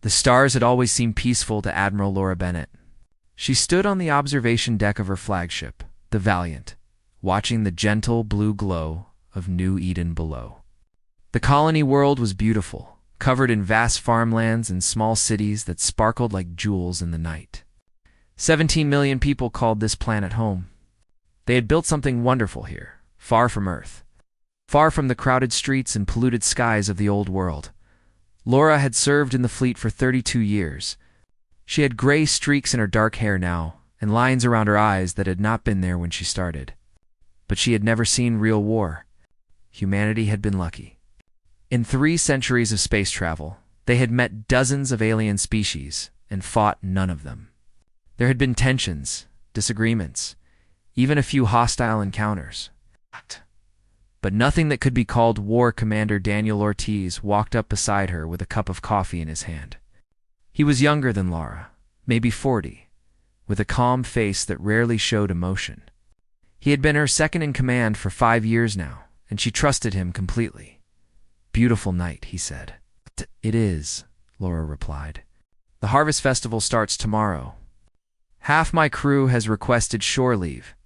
The stars had always seemed peaceful to Admiral Laura Bennett. She stood on the observation deck of her flagship, the Valiant, watching the gentle blue glow of New Eden below. The colony world was beautiful, covered in vast farmlands and small cities that sparkled like jewels in the night. 17 million people called this planet home. They had built something wonderful here, far from Earth, far from the crowded streets and polluted skies of the old world. Laura had served in the fleet for 32 years. She had gray streaks in her dark hair now, and lines around her eyes that had not been there when she started. But she had never seen real war. Humanity had been lucky. In 3 centuries of space travel, they had met dozens of alien species and fought none of them. There had been tensions, disagreements, even a few hostile encounters. But nothing that could be called war. Commander Daniel Ortiz walked up beside her with a cup of coffee in his hand. He was younger than Laura, maybe 40, with a calm face that rarely showed emotion. He had been her second in command for 5 years now, and she trusted him completely. "Beautiful night," he said. "It is," Laura replied. "The Harvest Festival starts tomorrow. Half my crew has requested shore leave."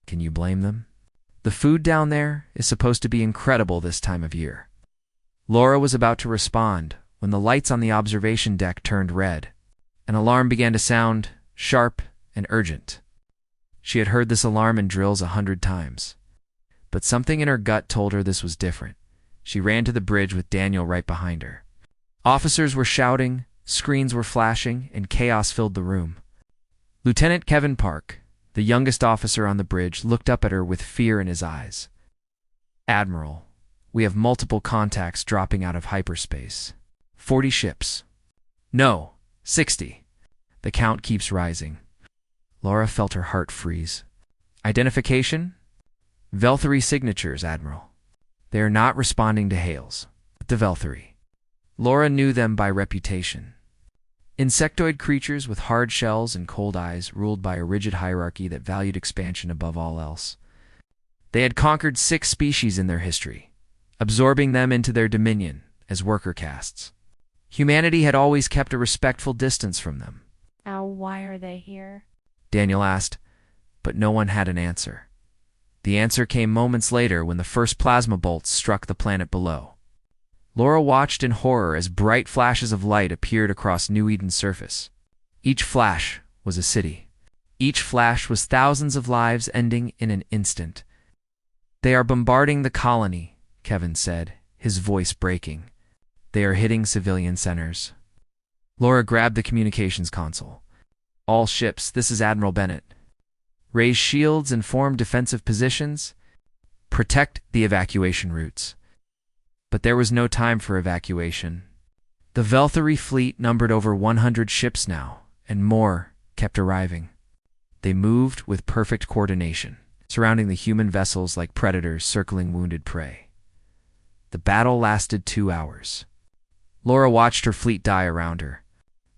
Can you blame them? The food down there is supposed to be incredible this time of year. Laura was about to respond when the lights on the observation deck turned red. An alarm began to sound, sharp and urgent. She had heard this alarm in drills 100 times. But something in her gut told her this was different. She ran to the bridge with Daniel right behind her. Officers were shouting, screens were flashing, and chaos filled the room. Lieutenant Kevin Park, the youngest officer on the bridge, looked up at her with fear in his eyes. "Admiral, we have multiple contacts dropping out of hyperspace. 40 ships. No, 60. The count keeps rising." Laura felt her heart freeze. "Identification? Velthary signatures, Admiral. They are not responding to hails. The Velthary." Laura knew them by reputation. Insectoid creatures with hard shells and cold eyes, ruled by a rigid hierarchy that valued expansion above all else. They had conquered 6 species in their history, absorbing them into their dominion as worker castes. Humanity had always kept a respectful distance from them. Why are they here?" Daniel asked, but no one had an answer. The answer came moments later when the first plasma bolts struck the planet below. Laura watched in horror as bright flashes of light appeared across New Eden's surface. Each flash was a city. Each flash was thousands of lives ending in an instant. "They are bombarding the colony," Kevin said, his voice breaking. "They are hitting civilian centers." Laura grabbed the communications console. "All ships, this is Admiral Bennett. Raise shields and form defensive positions. Protect the evacuation routes." But there was no time for evacuation. The Velthary fleet numbered over 100 ships now, and more kept arriving. They moved with perfect coordination, surrounding the human vessels like predators circling wounded prey. The battle lasted 2 hours. Laura watched her fleet die around her.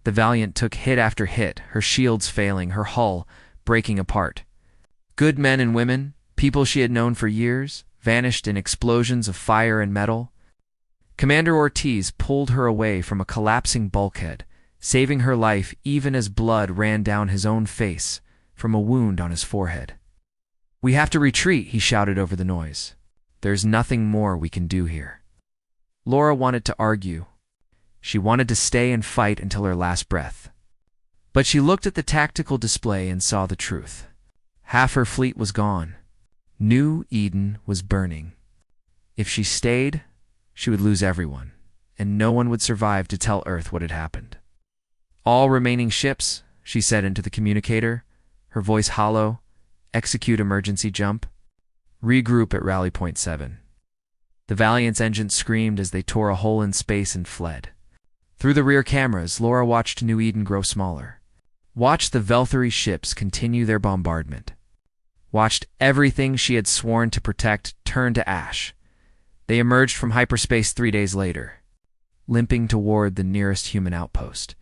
The Valiant took hit after hit, her shields failing, her hull breaking apart. Good men and women, people she had known for years, vanished in explosions of fire and metal. Commander Ortiz pulled her away from a collapsing bulkhead, saving her life even as blood ran down his own face from a wound on his forehead. "We have to retreat," he shouted over the noise. "There's nothing more we can do here." Laura wanted to argue. She wanted to stay and fight until her last breath. But she looked at the tactical display and saw the truth. Half her fleet was gone. New Eden was burning. If she stayed, she would lose everyone, and no one would survive to tell Earth what had happened. "All remaining ships," she said into the communicator, her voice hollow, "execute emergency jump. Regroup at Rally Point 7. The Valiant's engines screamed as they tore a hole in space and fled. Through the rear cameras, Laura watched New Eden grow smaller. Watched the Velthury ships continue their bombardment. Watched everything she had sworn to protect turn to ash. They emerged from hyperspace 3 days later, limping toward the nearest human outpost.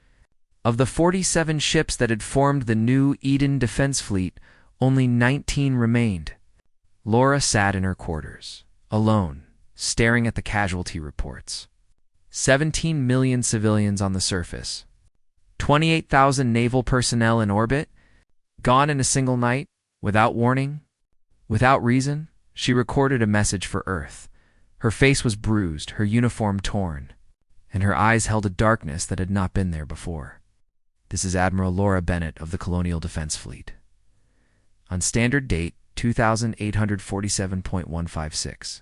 Of the 47 ships that had formed the New Eden Defense Fleet, only 19 remained. Laura sat in her quarters, alone, staring at the casualty reports. 17 million civilians on the surface. 28,000 naval personnel in orbit, gone in a single night, without warning, without reason. She recorded a message for Earth. Her face was bruised, her uniform torn, and her eyes held a darkness that had not been there before. "This is Admiral Laura Bennett of the Colonial Defense Fleet. On standard date 2847.156.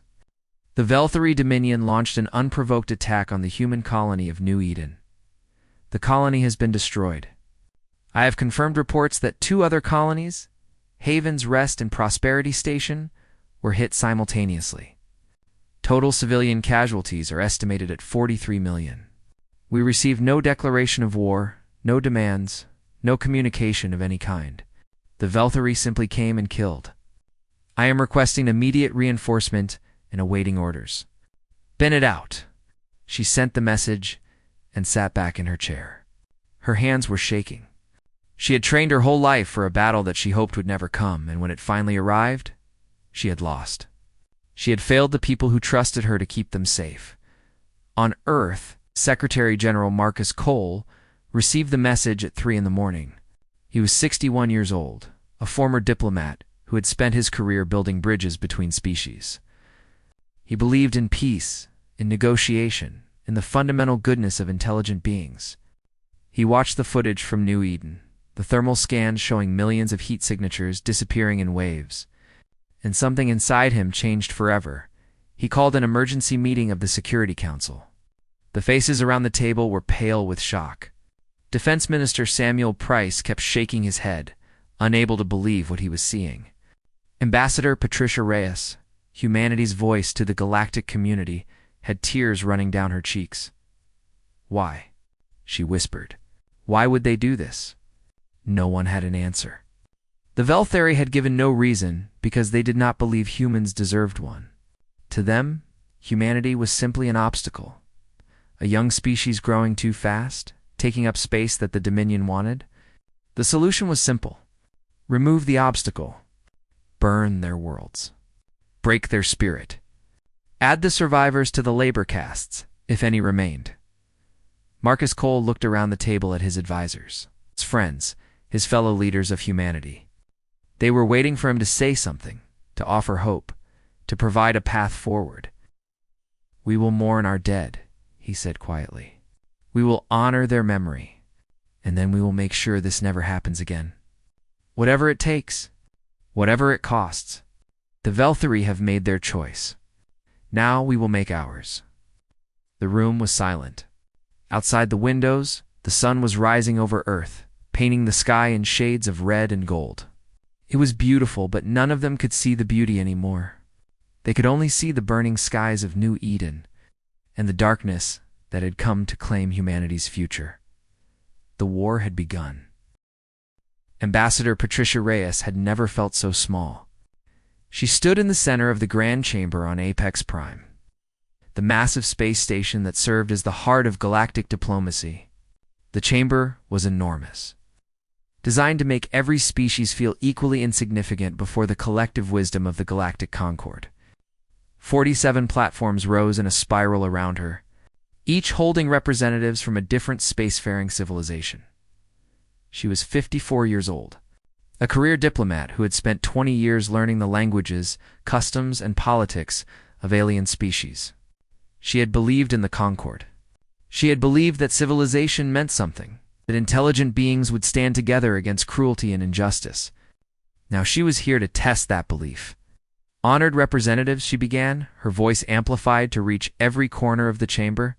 The Velthury Dominion launched an unprovoked attack on the human colony of New Eden. The colony has been destroyed. I have confirmed reports that 2 other colonies, Haven's Rest and Prosperity Station, were hit simultaneously. Total civilian casualties are estimated at 43 million. We received no declaration of war, no demands, no communication of any kind. The Velthury simply came and killed. I am requesting immediate reinforcement and awaiting orders. Bennett out." She sent the message and sat back in her chair. Her hands were shaking. She had trained her whole life for a battle that she hoped would never come, and when it finally arrived, she had lost. She had failed the people who trusted her to keep them safe. On Earth, Secretary General Marcus Cole received the message at 3 in the morning. He was 61 years old, a former diplomat who had spent his career building bridges between species. He believed in peace, in negotiation, in the fundamental goodness of intelligent beings. He watched the footage from New Eden, the thermal scans showing millions of heat signatures disappearing in waves, and something inside him changed forever. He called an emergency meeting of the Security Council. The faces around the table were pale with shock. Defense Minister Samuel Price kept shaking his head, unable to believe what he was seeing. Ambassador Patricia Reyes, humanity's voice to the galactic community, had tears running down her cheeks. "Why?" she whispered. "Why would they do this?" No one had an answer. The Velthury had given no reason because they did not believe humans deserved one. To them, humanity was simply an obstacle. A young species growing too fast, taking up space that the Dominion wanted. The solution was simple. Remove the obstacle. Burn their worlds. Break their spirit. Add the survivors to the labor castes, if any remained. Marcus Cole looked around the table at his advisors, his friends, his fellow leaders of humanity. They were waiting for him to say something, to offer hope, to provide a path forward. "We will mourn our dead," he said quietly. "We will honor their memory, and then we will make sure this never happens again. Whatever it takes, whatever it costs. The Velthury have made their choice. Now we will make ours." The room was silent. Outside the windows, the sun was rising over Earth, painting the sky in shades of red and gold. It was beautiful, but none of them could see the beauty anymore. They could only see the burning skies of New Eden and the darkness that had come to claim humanity's future. The war had begun. Ambassador Patricia Reyes had never felt so small. She stood in the center of the Grand Chamber on Apex Prime, the massive space station that served as the heart of galactic diplomacy. The chamber was enormous, designed to make every species feel equally insignificant before the collective wisdom of the galactic concord. 47 platforms rose in a spiral around her, each holding representatives from a different spacefaring civilization. She was 54 years old, a career diplomat who had spent 20 years learning the languages, customs, and politics of alien species. She had believed in the Concord. She had believed that civilization meant something, that intelligent beings would stand together against cruelty and injustice. Now she was here to test that belief. Honored representatives, she began, her voice amplified to reach every corner of the chamber.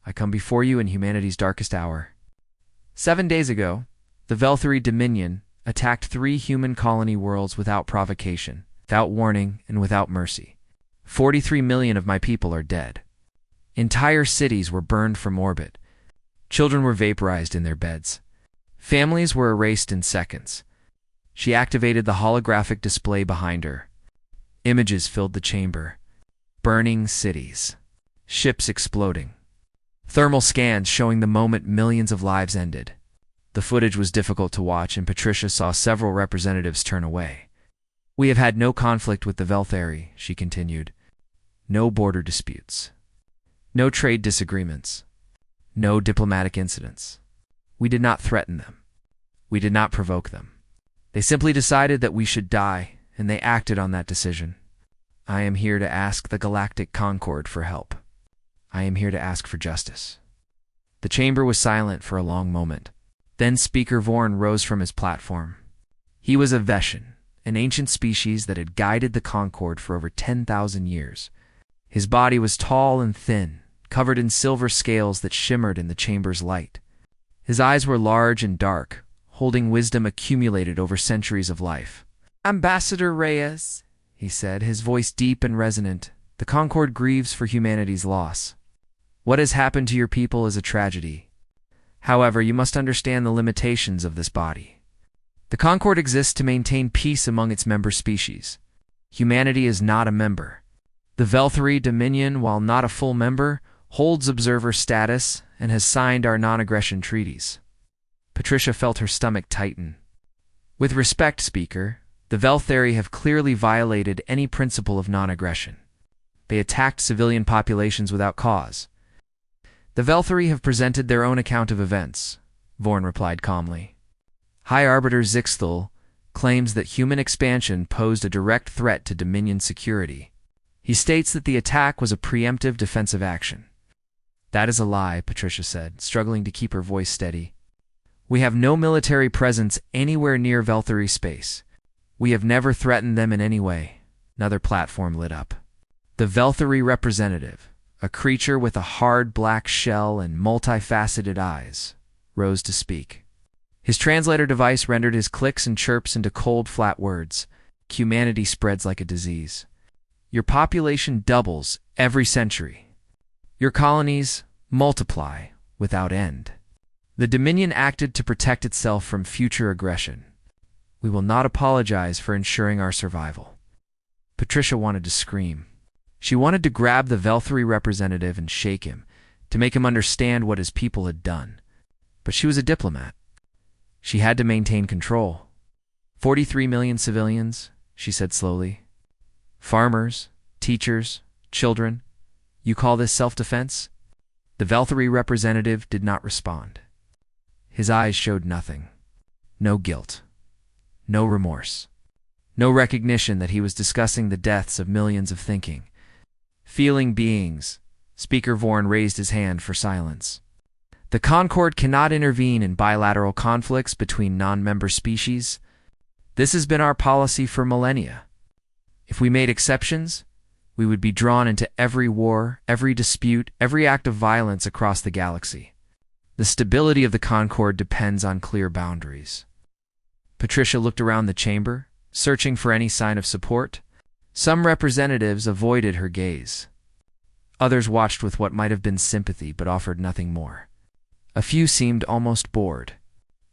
I come before you in humanity's darkest hour. 7 days ago, the Velthari Dominion attacked 3 human colony worlds without provocation, without warning, and without mercy. 43 million of my people are dead. Entire cities were burned from orbit. Children were vaporized in their beds. Families were erased in seconds. She activated the holographic display behind her. Images filled the chamber. Burning cities. Ships exploding. Thermal scans showing the moment millions of lives ended. The footage was difficult to watch, and Patricia saw several representatives turn away. We have had no conflict with the Velthari, she continued. No border disputes. No trade disagreements. No diplomatic incidents. We did not threaten them. We did not provoke them. They simply decided that we should die, and they acted on that decision. I am here to ask the Galactic Concord for help. I am here to ask for justice. The chamber was silent for a long moment. Then Speaker Vorn rose from his platform. He was a Veshan, an ancient species that had guided the Concord for over 10,000 years. His body was tall and thin, covered in silver scales that shimmered in the chamber's light. His eyes were large and dark, holding wisdom accumulated over centuries of life. Ambassador Reyes, he said, his voice deep and resonant, the Concord grieves for humanity's loss. What has happened to your people is a tragedy. However, you must understand the limitations of this body. The Concord exists to maintain peace among its member species. Humanity is not a member. The Velthari Dominion, while not a full member, holds observer status and has signed our non-aggression treaties. Patricia felt her stomach tighten. With respect, Speaker, the Velthari have clearly violated any principle of non-aggression. They attacked civilian populations without cause. The Velthari have presented their own account of events, Vorn replied calmly. High Arbiter Zixthal claims that human expansion posed a direct threat to Dominion security. He states that the attack was a preemptive defensive action. That is a lie, Patricia said, struggling to keep her voice steady. We have no military presence anywhere near Velthari space. We have never threatened them in any way. Another platform lit up. The Velthari representative, a creature with a hard black shell and multifaceted eyes, rose to speak. His translator device rendered his clicks and chirps into cold, flat words. Humanity spreads like a disease. Your population doubles every century. Your colonies multiply without end. The Dominion acted to protect itself from future aggression. We will not apologize for ensuring our survival. Patricia wanted to scream. She wanted to grab the Velthari representative and shake him, to make him understand what his people had done. But she was a diplomat. She had to maintain control. 43 million civilians, she said slowly. Farmers, teachers, children. You call this self-defense? The Velthari representative did not respond. His eyes showed nothing. No guilt. No remorse. No recognition that he was discussing the deaths of millions of thinking, feeling beings. Speaker Vorn raised his hand for silence. The Concord cannot intervene in bilateral conflicts between non-member species. This has been our policy for millennia. If we made exceptions, we would be drawn into every war, every dispute, every act of violence across the galaxy. The stability of the Concord depends on clear boundaries. Patricia looked around the chamber, searching for any sign of support. Some representatives avoided her gaze. Others watched with what might have been sympathy but offered nothing more. A few seemed almost bored,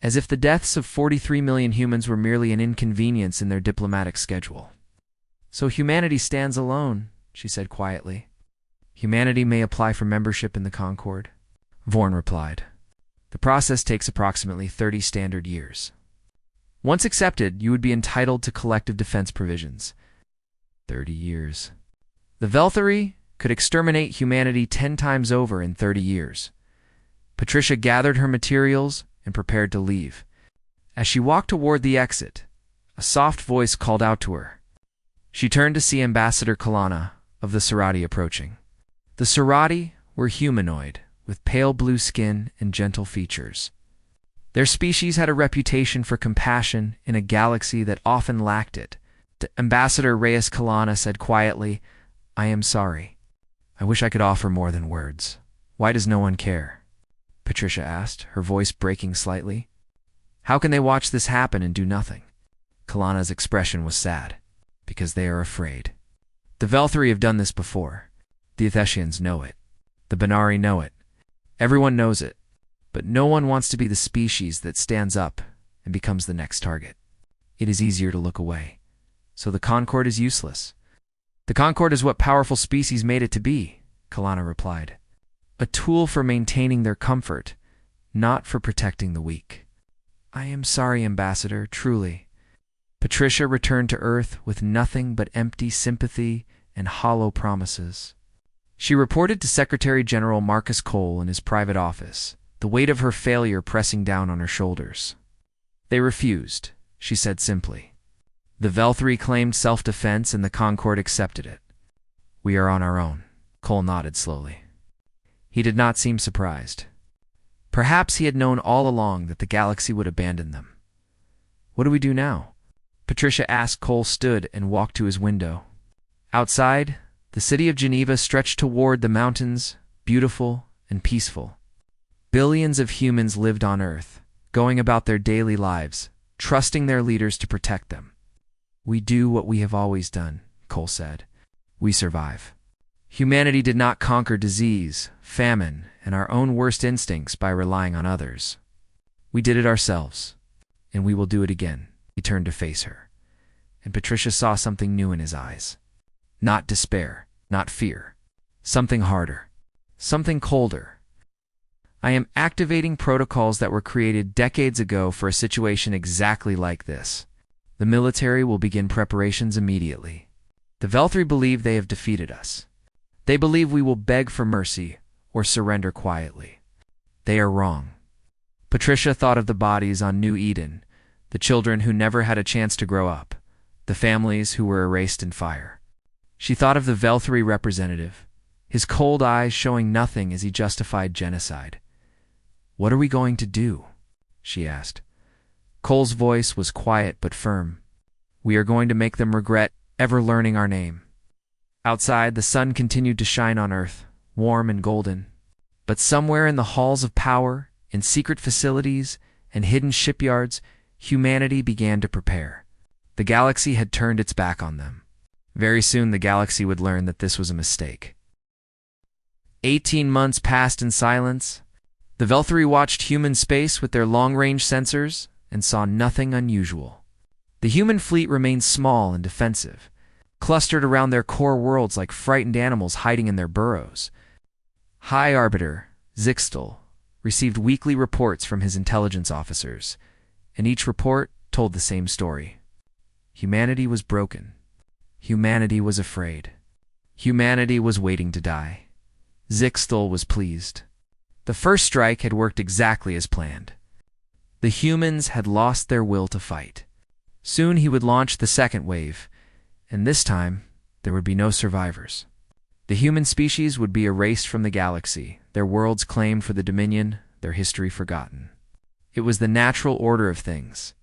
as if the deaths of 43 million humans were merely an inconvenience in their diplomatic schedule. So humanity stands alone, she said quietly. Humanity may apply for membership in the Concord, Vorn replied. The process takes approximately 30 standard years. Once accepted, you would be entitled to collective defense provisions. 30 years. The Velthari could exterminate humanity 10 times over in 30 years. Patricia gathered her materials and prepared to leave. As she walked toward the exit, a soft voice called out to her. She turned to see Ambassador Kalana of the Sorati approaching. The Sorati were humanoid, with pale blue skin and gentle features. Their species had a reputation for compassion in a galaxy that often lacked it. Ambassador Reyes Kalana said quietly, "I am sorry. I wish I could offer more than words." "Why does no one care?" Patricia asked, her voice breaking slightly. "How can they watch this happen and do nothing?" Kalana's expression was sad. "Because they are afraid. The Velthari have done this before. The Athesians know it. The Benari know it. Everyone knows it. But no one wants to be the species that stands up and becomes the next target. It is easier to look away. So the Concord is useless." "The Concord is what powerful species made it to be," Kalana replied. "A tool for maintaining their comfort, not for protecting the weak." "I am sorry, Ambassador, truly." Patricia returned to Earth with nothing but empty sympathy and hollow promises. She reported to Secretary General Marcus Cole in his private office, the weight of her failure pressing down on her shoulders. "They refused," she said simply. "The Velthari claimed self-defense and the Concord accepted it. We are on our own." Cole nodded slowly. He did not seem surprised. Perhaps he had known all along that the galaxy would abandon them. "What do we do now?" Patricia asked. Cole stood and walked to his window. Outside, the city of Geneva stretched toward the mountains, beautiful and peaceful. Billions of humans lived on Earth, going about their daily lives, trusting their leaders to protect them. "We do what we have always done," Cole said. "We survive." Humanity did not conquer disease, famine, and our own worst instincts by relying on others. We did it ourselves, and we will do it again. He turned to face her, and Patricia saw something new in his eyes. Not despair, not fear. Something harder, something colder. "I am activating protocols that were created decades ago for a situation exactly like this. The military will begin preparations immediately. The Velthari believe they have defeated us. They believe we will beg for mercy or surrender quietly. They are wrong." Patricia thought of the bodies on New Eden, the children who never had a chance to grow up, the families who were erased in fire. She thought of the Velthari representative, his cold eyes showing nothing as he justified genocide. "What are we going to do?" she asked. Cole's voice was quiet but firm. "We are going to make them regret ever learning our name." Outside, the sun continued to shine on Earth, warm and golden. But somewhere in the halls of power, in secret facilities, and hidden shipyards, humanity began to prepare. The galaxy had turned its back on them. Very soon the galaxy would learn that this was a mistake. 18 months passed in silence. The Velthari watched human space with their long-range sensors and saw nothing unusual. The human fleet remained small and defensive, clustered around their core worlds like frightened animals hiding in their burrows. High Arbiter Zixtel received weekly reports from his intelligence officers, and each report told the same story. Humanity was broken. Humanity was afraid. Humanity was waiting to die. Zixtel was pleased. The first strike had worked exactly as planned. The humans had lost their will to fight. Soon he would launch the second wave, and this time there would be no survivors. The human species would be erased from the galaxy, their worlds claimed for the Dominion, their history forgotten. It was the natural order of things.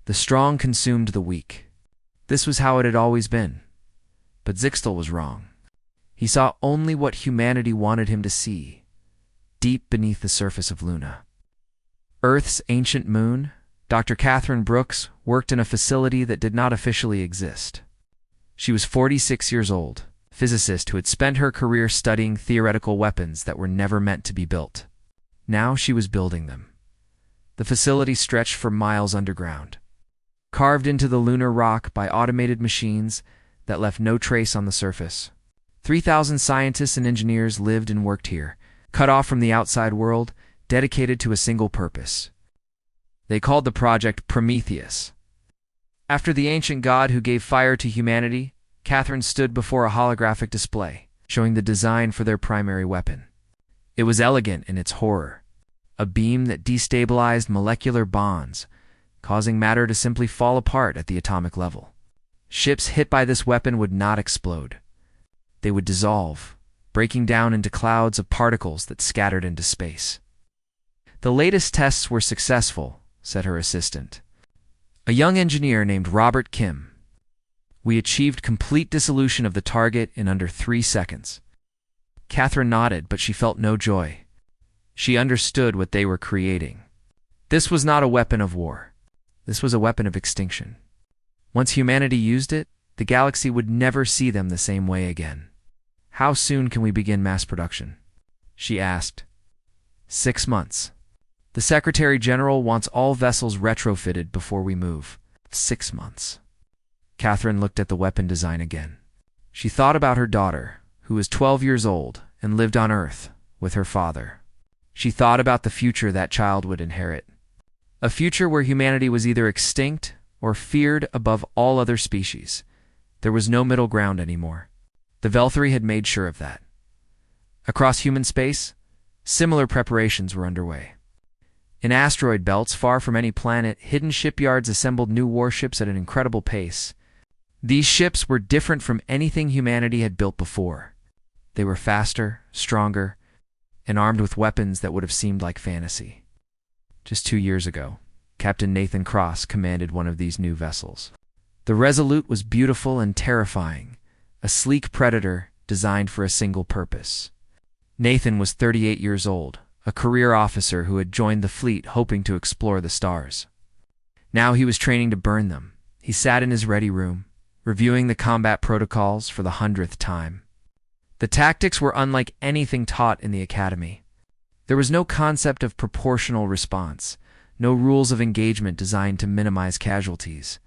The strong consumed the weak. This was how it had always been. But Zixtel was wrong. He saw only what humanity wanted him to see, deep beneath the surface of Luna. Earth's ancient moon, Dr. Catherine Brooks worked in a facility that did not officially exist. She was 46 years old, a physicist who had spent her career studying theoretical weapons that were never meant to be built. Now she was building them. The facility stretched for miles underground, carved into the lunar rock by automated machines that left no trace on the surface. 3,000 scientists and engineers lived and worked here, cut off from the outside world, dedicated to a single purpose. They called the project Prometheus. After the ancient god who gave fire to humanity, Catherine stood before a holographic display, showing the design for their primary weapon. It was elegant in its horror, a beam that destabilized molecular bonds, causing matter to simply fall apart at the atomic level. Ships hit by this weapon would not explode. They would dissolve, breaking down into clouds of particles that scattered into space. "The latest tests were successful," said her assistant, a young engineer named Robert Kim. "We achieved complete dissolution of the target in under 3 seconds." Catherine nodded, but she felt no joy. She understood what they were creating. This was not a weapon of war. This was a weapon of extinction. Once humanity used it, the galaxy would never see them the same way again. "How soon can we begin mass production?" she asked. 6 months. "The Secretary General wants all vessels retrofitted before we move." 6 months. Catherine looked at the weapon design again. She thought about her daughter, who was 12 years old and lived on Earth with her father. She thought about the future that child would inherit. A future where humanity was either extinct or feared above all other species. There was no middle ground anymore. The Velthri had made sure of that. Across human space, similar preparations were underway. In asteroid belts far from any planet, hidden shipyards assembled new warships at an incredible pace. These ships were different from anything humanity had built before. They were faster, stronger, and armed with weapons that would have seemed like fantasy. Just 2 years ago, Captain Nathan Cross commanded one of these new vessels. The Resolute was beautiful and terrifying, a sleek predator designed for a single purpose. Nathan was 38 years old, a career officer who had joined the fleet hoping to explore the stars. Now he was training to burn them. He sat in his ready room, reviewing the combat protocols for the 100th time. The tactics were unlike anything taught in the academy. There was no concept of proportional response, no rules of engagement designed to minimize casualties.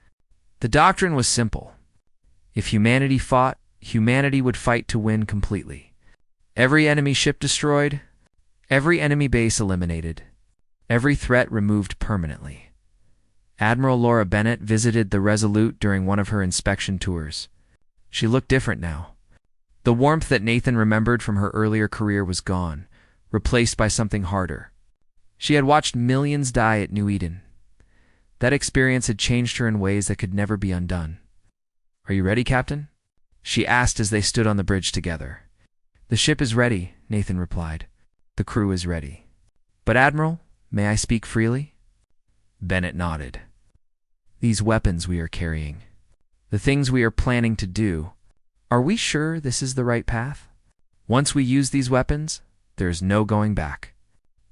The doctrine was simple. If humanity fought, humanity would fight to win completely. Every enemy ship destroyed, every enemy base eliminated, every threat removed permanently. Admiral Laura Bennett visited the Resolute during one of her inspection tours. She looked different now. The warmth that Nathan remembered from her earlier career was gone, replaced by something harder. She had watched millions die at New Eden. That experience had changed her in ways that could never be undone. "Are you ready, Captain?" she asked as they stood on the bridge together. "The ship is ready," Nathan replied. "The crew is ready." "But Admiral, may I speak freely?" Bennett nodded. "These weapons we are carrying, the things we are planning to do, are we sure this is the right path? Once we use these weapons, there is no going back.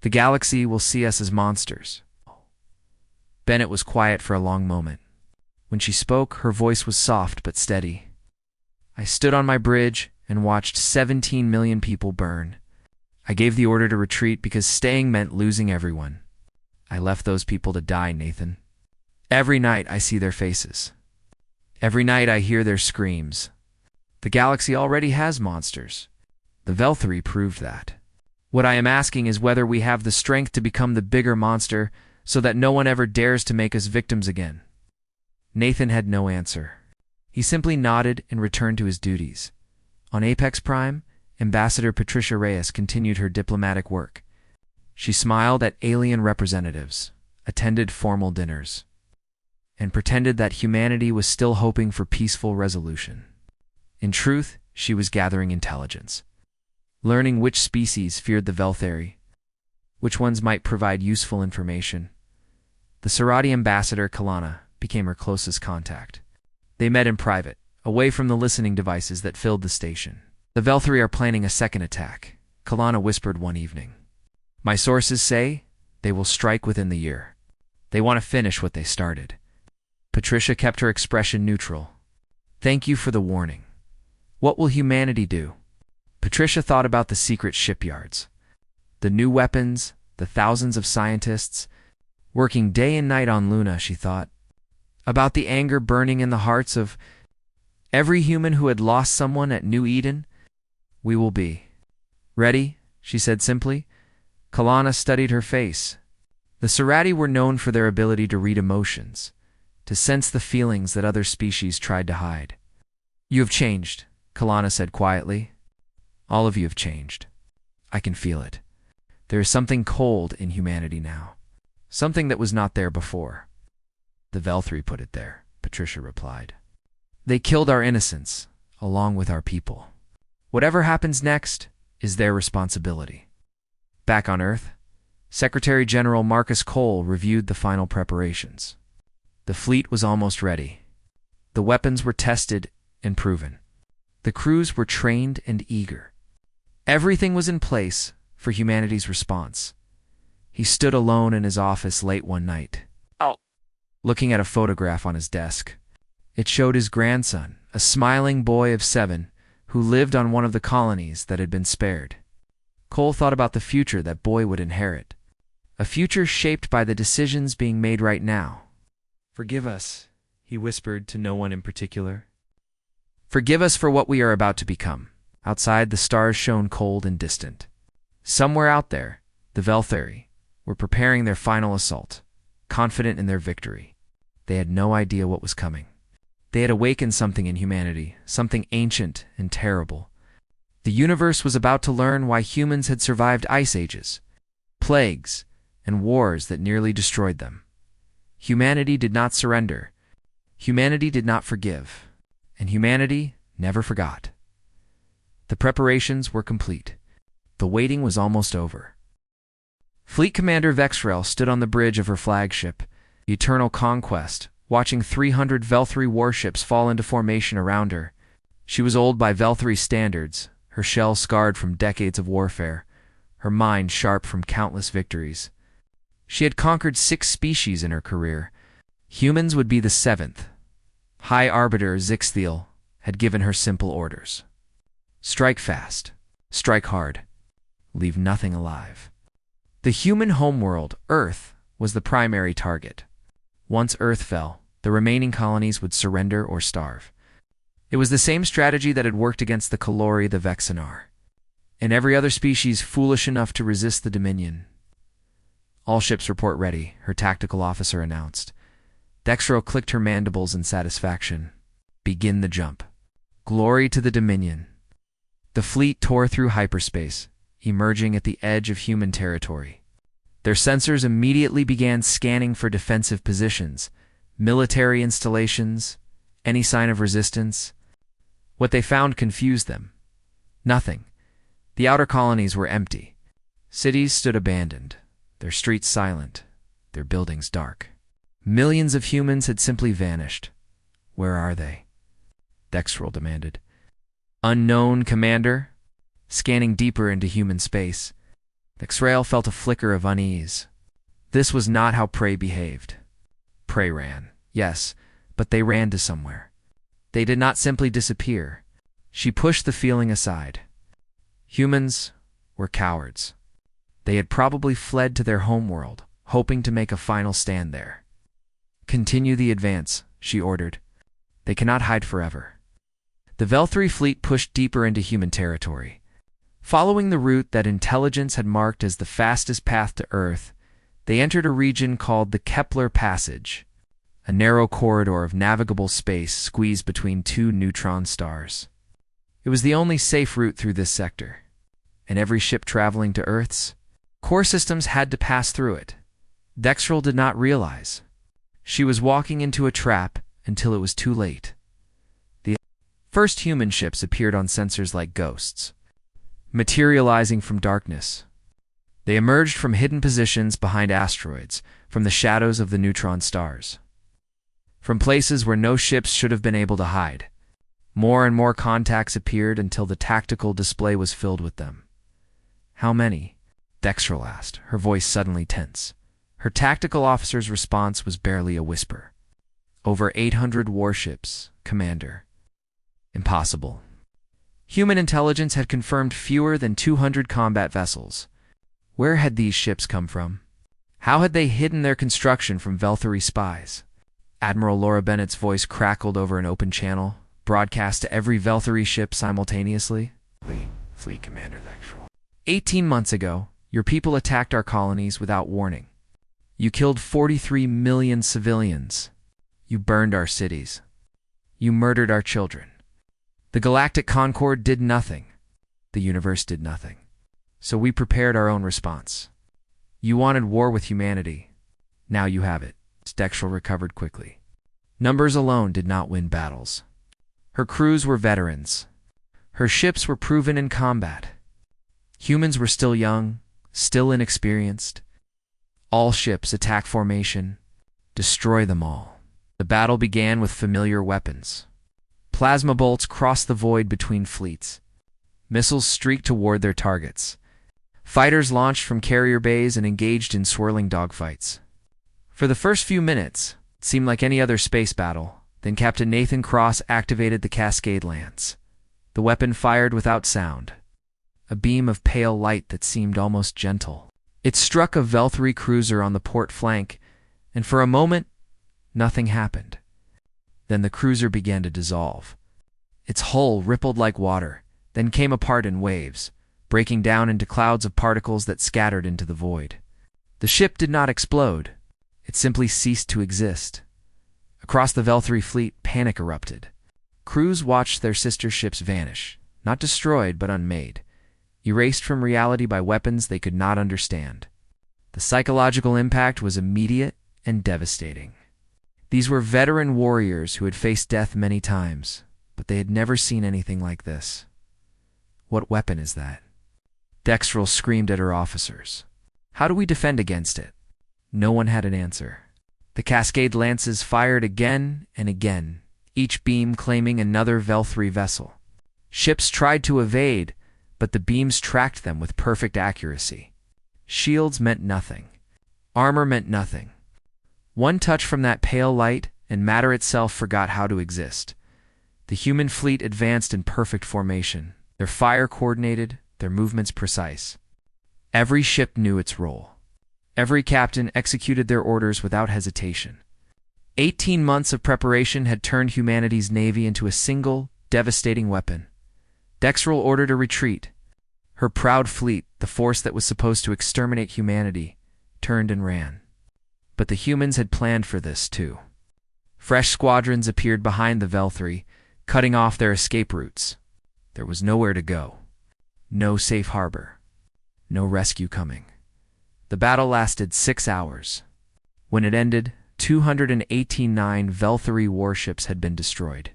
The galaxy will see us as monsters." Bennett was quiet for a long moment. When she spoke, her voice was soft but steady. "I stood on my bridge and watched 17 million people burn. I gave the order to retreat because staying meant losing everyone. I left those people to die, Nathan. Every night I see their faces. Every night I hear their screams. The galaxy already has monsters. The Velthri proved that. What I am asking is whether we have the strength to become the bigger monster so that no one ever dares to make us victims again." Nathan had no answer. He simply nodded and returned to his duties. On Apex Prime, Ambassador Patricia Reyes continued her diplomatic work. She smiled at alien representatives, attended formal dinners, and pretended that humanity was still hoping for peaceful resolution. In truth, she was gathering intelligence, learning which species feared the Velthri, which ones might provide useful information. The Serati ambassador, Kalana, became her closest contact. They met in private, away from the listening devices that filled the station. "The Velthri are planning a second attack," Kalana whispered one evening. "My sources say they will strike within the year. They want to finish what they started." Patricia kept her expression neutral. "Thank you for the warning. What will humanity do?" Patricia thought about the secret shipyards, the new weapons, the thousands of scientists working day and night on Luna, she thought. About the anger burning in the hearts of every human who had lost someone at New Eden. "We will be ready," she said simply. Kalana studied her face. The Serati were known for their ability to read emotions, to sense the feelings that other species tried to hide. "You have changed," Kalana said quietly. "All of you have changed. I can feel it. There is something cold in humanity now, something that was not there before." "The Velthri put it there," Patricia replied. "They killed our innocence, along with our people. Whatever happens next is their responsibility. Back on Earth, Secretary General Marcus Cole reviewed the final preparations. The fleet was almost ready. The weapons were tested and proven. The crews were trained and eager. Everything was in place for humanity's response. He stood alone in his office late one night, looking at a photograph on his desk. It showed his grandson, a smiling boy of 7, who lived on one of the colonies that had been spared. Cole thought about the future that boy would inherit, a future shaped by the decisions being made right now. "Forgive us," he whispered to no one in particular. "Forgive us for what we are about to become." Outside, the stars shone cold and distant. Somewhere out there, the Velthari were preparing their final assault, confident in their victory. They had no idea what was coming. They had awakened something in humanity, something ancient and terrible. The universe was about to learn why humans had survived ice ages, plagues, and wars that nearly destroyed them. Humanity did not surrender. Humanity did not forgive. And humanity never forgot. The preparations were complete. The waiting was almost over. Fleet Commander Vexrel stood on the bridge of her flagship, the Eternal Conquest, watching 300 Velthari warships fall into formation around her. She was old by Velthari standards, her shell scarred from decades of warfare, her mind sharp from countless victories. She had conquered 6 species in her career. Humans would be the 7th. High Arbiter Zixthiel had given her simple orders. Strike fast, strike hard, leave nothing alive. The human homeworld, Earth, was the primary target. Once Earth fell, the remaining colonies would surrender or starve. It was the same strategy that had worked against the Kalori, the Vexenar, and every other species foolish enough to resist the Dominion. "All ships report ready," her tactical officer announced. Dextro clicked her mandibles in satisfaction. "Begin the jump." Glory to the Dominion. The fleet tore through hyperspace, emerging at the edge of human territory. Their sensors immediately began scanning for defensive positions, military installations, any sign of resistance. What they found confused them. Nothing. The outer colonies were empty. Cities stood abandoned, their streets silent, their buildings dark. Millions of humans had simply vanished. "Where are they?" Dextrol demanded. "Unknown, Commander." Scanning deeper into human space, Vexrael felt a flicker of unease. This was not how prey behaved. Prey ran, yes, but they ran to somewhere. They did not simply disappear. She pushed the feeling aside. Humans were cowards. They had probably fled to their homeworld, hoping to make a final stand there. "Continue the advance," she ordered. "They cannot hide forever." The Velthari fleet pushed deeper into human territory. Following the route that intelligence had marked as the fastest path to Earth, they entered a region called the Kepler Passage, a narrow corridor of navigable space squeezed between 2 neutron stars. It was the only safe route through this sector, and every ship traveling to Earth's core systems had to pass through it. Dextrol did not realize. She was walking into a trap until it was too late. The first human ships appeared on sensors like ghosts, materializing from darkness. They emerged from hidden positions behind asteroids, from the shadows of the neutron stars, from places where no ships should have been able to hide. More and more contacts appeared until the tactical display was filled with them. "How many?" Dextrol asked, her voice suddenly tense. Her tactical officer's response was barely a whisper. "Over 800 warships, Commander." "Impossible." Human intelligence had confirmed fewer than 200 combat vessels. Where had these ships come from? How had they hidden their construction from Velthari spies? Admiral Laura Bennett's voice crackled over an open channel, broadcast to every Velthari ship simultaneously. Fleet Commander Dextrol. 18 months ago, your people attacked our colonies without warning. You killed 43 million civilians. You burned our cities. You murdered our children. The Galactic Concord did nothing. The universe did nothing. So we prepared our own response. You wanted war with humanity. Now you have it. Dextrol recovered quickly. Numbers alone did not win battles. Her crews were veterans. Her ships were proven in combat. Humans were still young, still inexperienced. All ships attack formation. Destroy them all. The battle began with familiar weapons. Plasma bolts crossed the void between fleets. Missiles streaked toward their targets. Fighters launched from carrier bays and engaged in swirling dogfights. For the first few minutes, it seemed like any other space battle. Then Captain Nathan Cross activated the Cascade Lance. The weapon fired without sound, a beam of pale light that seemed almost gentle. It struck a Velthri cruiser on the port flank, and for a moment, nothing happened. Then the cruiser began to dissolve. Its hull rippled like water, then came apart in waves, breaking down into clouds of particles that scattered into the void. The ship did not explode. It simply ceased to exist. Across the Velthri fleet, panic erupted. Crews watched their sister ships vanish, not destroyed but unmade, erased from reality by weapons they could not understand. The psychological impact was immediate and devastating. These were veteran warriors who had faced death many times, but they had never seen anything like this. What weapon is that? Dextrel screamed at her officers. How do we defend against it? No one had an answer. The Cascade Lances fired again and again, each beam claiming another Velthri vessel. Ships tried to evade, but the beams tracked them with perfect accuracy. Shields meant nothing. Armor meant nothing. One touch from that pale light, and matter itself forgot how to exist. The human fleet advanced in perfect formation, their fire coordinated, their movements precise. Every ship knew its role. Every captain executed their orders without hesitation. 18 months of preparation had turned humanity's navy into a single, devastating weapon. Dextrel ordered a retreat. Her proud fleet, the force that was supposed to exterminate humanity, turned and ran. But the humans had planned for this, too. Fresh squadrons appeared behind the Velthri, cutting off their escape routes. There was nowhere to go. No safe harbor. No rescue coming. The battle lasted 6 hours. When it ended, 289 Velthri warships had been destroyed.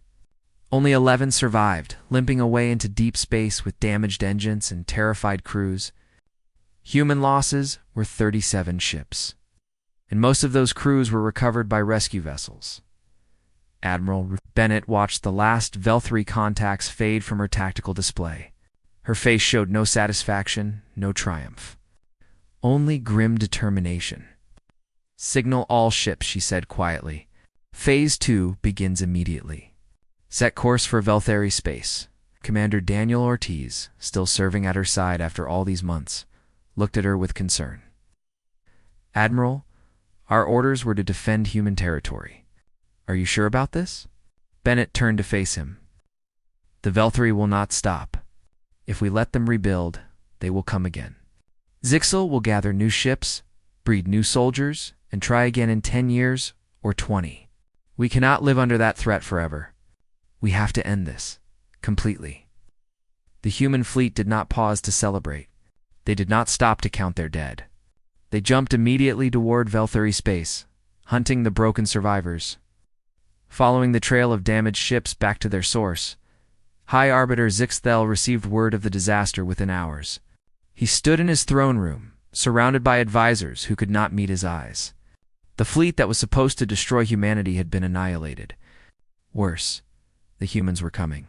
Only 11 survived, limping away into deep space with damaged engines and terrified crews. Human losses were 37 ships, and most of those crews were recovered by rescue vessels. Admiral Bennett watched the last Velthri contacts fade from her tactical display. Her face showed no satisfaction, no triumph. Only grim determination. "Signal all ships," she said quietly. "Phase 2 begins immediately. Set course for Velthri space." Commander Daniel Ortiz, still serving at her side after all these months, looked at her with concern. "Admiral, our orders were to defend human territory. Are you sure about this?" Bennett turned to face him. "The Velthri will not stop. If we let them rebuild, they will come again. Zixel will gather new ships, breed new soldiers, and try again in 10 years or 20. We cannot live under that threat forever. We have to end this, completely." The human fleet did not pause to celebrate. They did not stop to count their dead. They jumped immediately toward Velthri space, hunting the broken survivors. Following the trail of damaged ships back to their source, High Arbiter Zixthel received word of the disaster within hours. He stood in his throne room, surrounded by advisors who could not meet his eyes. The fleet that was supposed to destroy humanity had been annihilated. Worse, the humans were coming.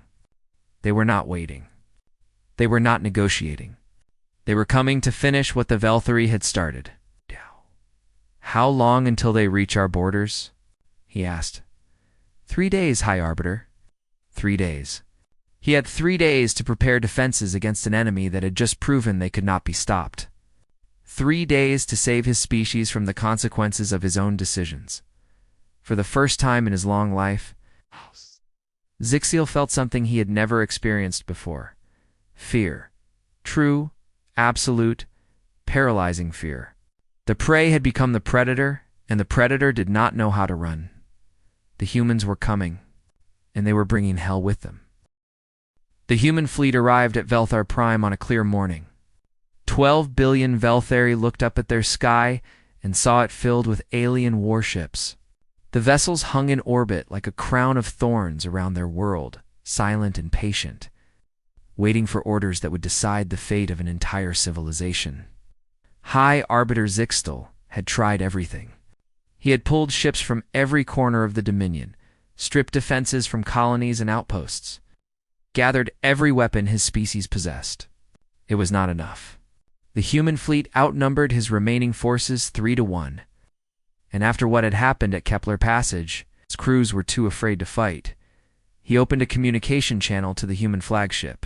They were not waiting. They were not negotiating. They were coming to finish what the Velthri had started. "How long until they reach our borders?" he asked. 3 days, High Arbiter. 3 days. He had 3 days to prepare defenses against an enemy that had just proven they could not be stopped. 3 days to save his species from the consequences of his own decisions. For the first time in his long life, Zixel felt something he had never experienced before. Fear. True, absolute, paralyzing fear. The prey had become the predator, and the predator did not know how to run. The humans were coming, and they were bringing hell with them. The human fleet arrived at Velthar Prime on a clear morning. 12 billion Velthari looked up at their sky and saw it filled with alien warships. The vessels hung in orbit like a crown of thorns around their world, silent and patient. waiting for orders that would decide the fate of an entire civilization. High Arbiter Zixtal had tried everything. He had pulled ships from every corner of the Dominion, stripped defenses from colonies and outposts, gathered every weapon his species possessed. It was not enough. The human fleet outnumbered his remaining forces 3-1, and after what had happened at Kepler Passage, his crews were too afraid to fight. He opened a communication channel to the human flagship.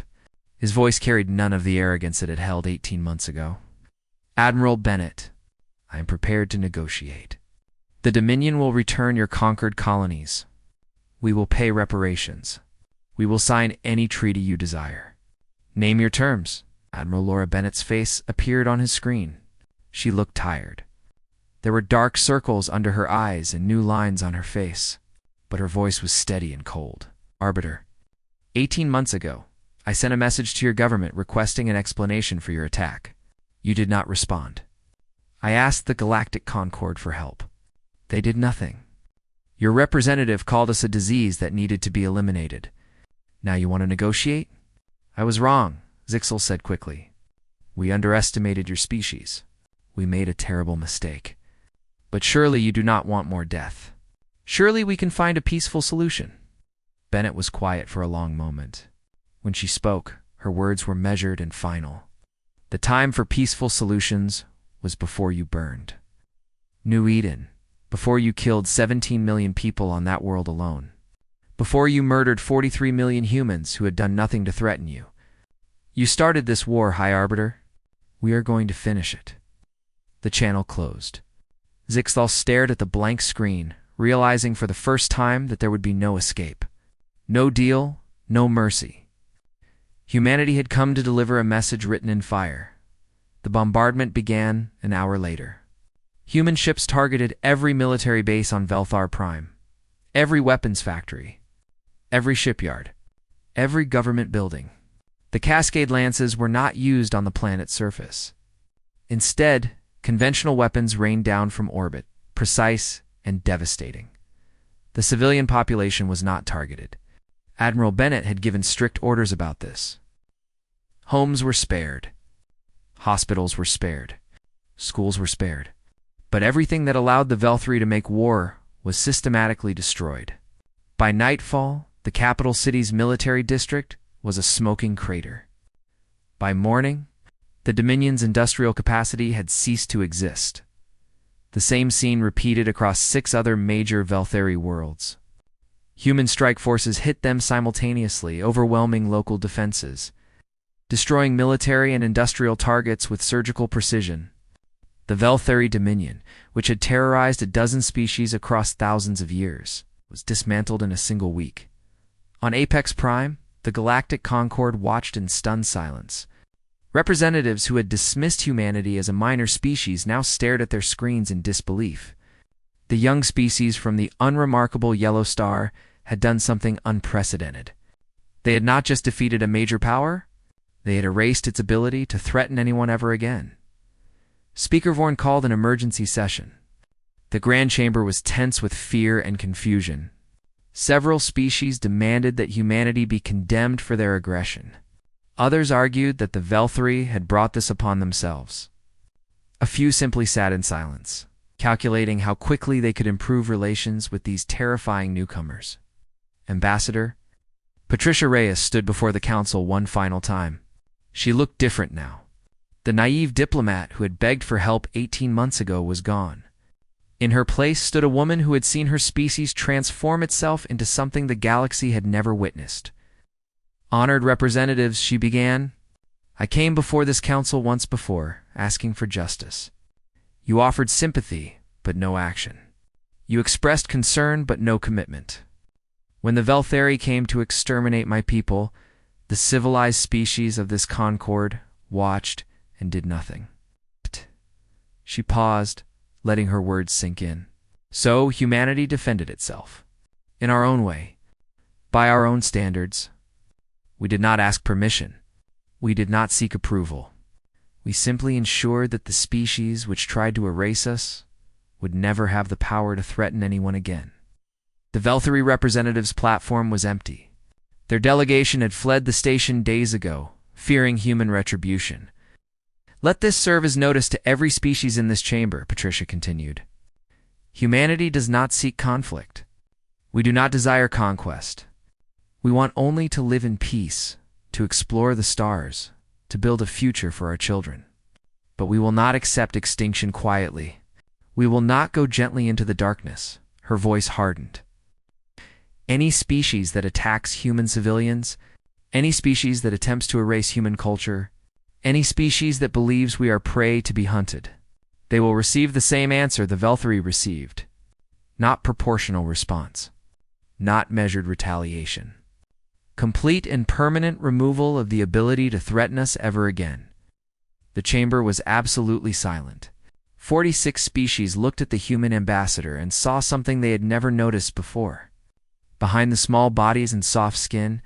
His voice carried none of the arrogance it had held 18 months ago. "Admiral Bennett, I am prepared to negotiate. The Dominion will return your conquered colonies. We will pay reparations. We will sign any treaty you desire. Name your terms." Admiral Laura Bennett's face appeared on his screen. She looked tired. There were dark circles under her eyes and new lines on her face, but her voice was steady and cold. "Arbiter, 18 months ago, I sent a message to your government requesting an explanation for your attack. You did not respond. I asked the Galactic Concord for help. They did nothing. Your representative called us a disease that needed to be eliminated. Now you want to negotiate?" "I was wrong," Zixtal said quickly. "We underestimated your species. We made a terrible mistake. But surely you do not want more death. Surely we can find a peaceful solution." Bennett was quiet for a long moment. When she spoke, her words were measured and final. "The time for peaceful solutions was before you burned. New Eden, before you killed 17 million people on that world alone. Before you murdered 43 million humans who had done nothing to threaten you. You started this war, High Arbiter. We are going to finish it." The channel closed. Zixtal stared at the blank screen, realizing for the first time that there would be no escape. No deal, no mercy. Humanity had come to deliver a message written in fire. The bombardment began an hour later. Human ships targeted every military base on Velthar Prime, every weapons factory, every shipyard, every government building. The Cascade Lances were not used on the planet's surface. Instead, conventional weapons rained down from orbit, precise and devastating. The civilian population was not targeted. Admiral Bennett had given strict orders about this. Homes were spared. Hospitals were spared. Schools were spared. But everything that allowed the Velthari to make war was systematically destroyed. By nightfall, the capital city's military district was a smoking crater. By morning, the Dominion's industrial capacity had ceased to exist. The same scene repeated across 6 other major Velthari worlds. Human strike forces hit them simultaneously, overwhelming local defenses, destroying military and industrial targets with surgical precision. The Velthari Dominion, which had terrorized a dozen species across thousands of years, was dismantled in a single week. On Apex Prime, the Galactic Concord watched in stunned silence. Representatives who had dismissed humanity as a minor species now stared at their screens in disbelief. The young species from the unremarkable yellow star had done something unprecedented. They had not just defeated a major power, they had erased its ability to threaten anyone ever again. Speaker Vorn called an emergency session. The Grand Chamber was tense with fear and confusion. Several species demanded that humanity be condemned for their aggression. Others argued that the Velthari had brought this upon themselves. A few simply sat in silence, calculating how quickly they could improve relations with these terrifying newcomers. Ambassador Patricia Reyes stood before the council one final time. She looked different now. The naive diplomat who had begged for help 18 months ago was gone. In her place stood a woman who had seen her species transform itself into something the galaxy had never witnessed. "Honored representatives," she began, "I came before this council once before, asking for justice. You offered sympathy, but no action. You expressed concern, but no commitment. When the Velthari came to exterminate my people, the civilized species of this Concord watched and did nothing." She paused, letting her words sink in. "So humanity defended itself. In our own way. By our own standards. We did not ask permission. We did not seek approval. We simply ensured that the species which tried to erase us would never have the power to threaten anyone again." The Velthari representative's platform was empty. Their delegation had fled the station days ago, fearing human retribution. Let this serve as notice to every species in this chamber, Patricia continued. Humanity does not seek conflict. We do not desire conquest. We want only to live in peace, to explore the stars, to build a future for our children. But we will not accept extinction quietly. We will not go gently into the darkness. Her voice hardened. Any species that attacks human civilians, any species that attempts to erase human culture, any species that believes we are prey to be hunted, they will receive the same answer the Velthari received. Not proportional response. Not measured retaliation. Complete and permanent removal of the ability to threaten us ever again. The chamber was absolutely silent. 46 species looked at the human ambassador and saw something they had never noticed before. Behind the small bodies and soft skin,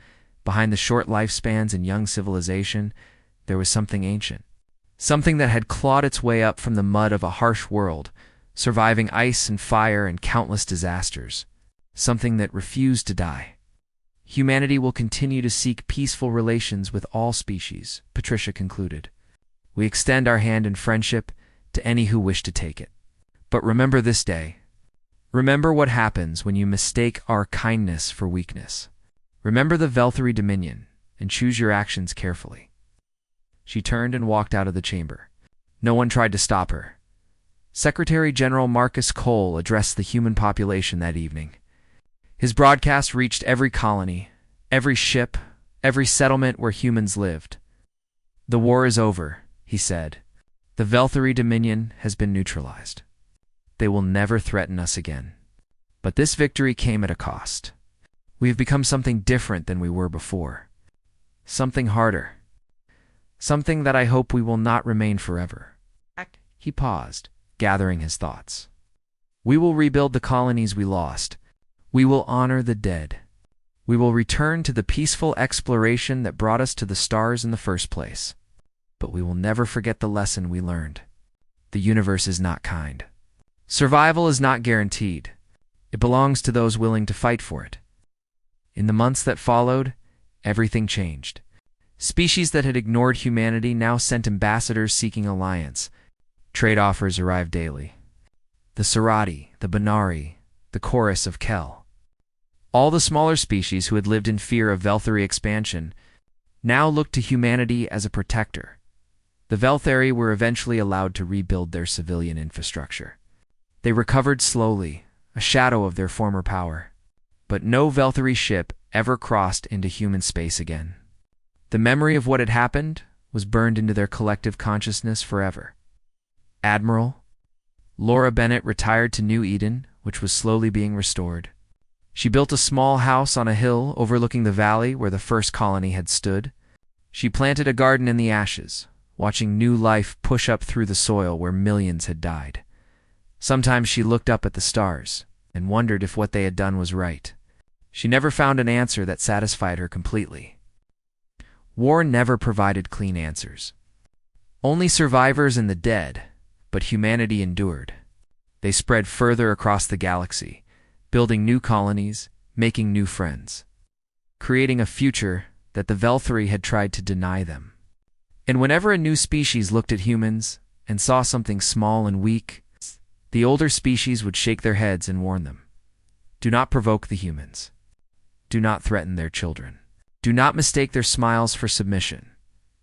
behind the short lifespans and young civilization, there was something ancient. Something that had clawed its way up from the mud of a harsh world, surviving ice and fire and countless disasters. Something that refused to die. Humanity will continue to seek peaceful relations with all species, Patricia concluded. We extend our hand in friendship to any who wish to take it. But remember this day. Remember what happens when you mistake our kindness for weakness. Remember the Velthari Dominion, and choose your actions carefully. She turned and walked out of the chamber. No one tried to stop her. Secretary General Marcus Cole addressed the human population that evening. His broadcast reached every colony, every ship, every settlement where humans lived. The war is over, he said. The Velthari Dominion has been neutralized. They will never threaten us again. But this victory came at a cost. We have become something different than we were before. Something harder. Something that I hope we will not remain forever. He paused, gathering his thoughts. We will rebuild the colonies we lost. We will honor the dead. We will return to the peaceful exploration that brought us to the stars in the first place. But we will never forget the lesson we learned. The universe is not kind. Survival is not guaranteed. It belongs to those willing to fight for it. In the months that followed, everything changed. Species that had ignored humanity now sent ambassadors seeking alliance. Trade offers arrived daily. The Sarati, the Banari, the Chorus of Kel. All the smaller species who had lived in fear of Velthari expansion now looked to humanity as a protector. The Velthari were eventually allowed to rebuild their civilian infrastructure. They recovered slowly, a shadow of their former power. But no Velthari ship ever crossed into human space again. The memory of what had happened was burned into their collective consciousness forever. Admiral Laura Bennett retired to New Eden, which was slowly being restored. She built a small house on a hill overlooking the valley where the first colony had stood. She planted a garden in the ashes, watching new life push up through the soil where millions had died. Sometimes she looked up at the stars and wondered if what they had done was right. She never found an answer that satisfied her completely. War never provided clean answers. Only survivors and the dead, but humanity endured. They spread further across the galaxy, building new colonies, making new friends, creating a future that the Velthari had tried to deny them. And whenever a new species looked at humans and saw something small and weak, the older species would shake their heads and warn them. Do not provoke the humans. Do not threaten their children. Do not mistake their smiles for submission,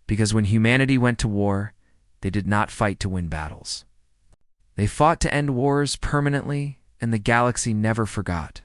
because when humanity went to war, they did not fight to win battles. They fought to end wars permanently, and the galaxy never forgot.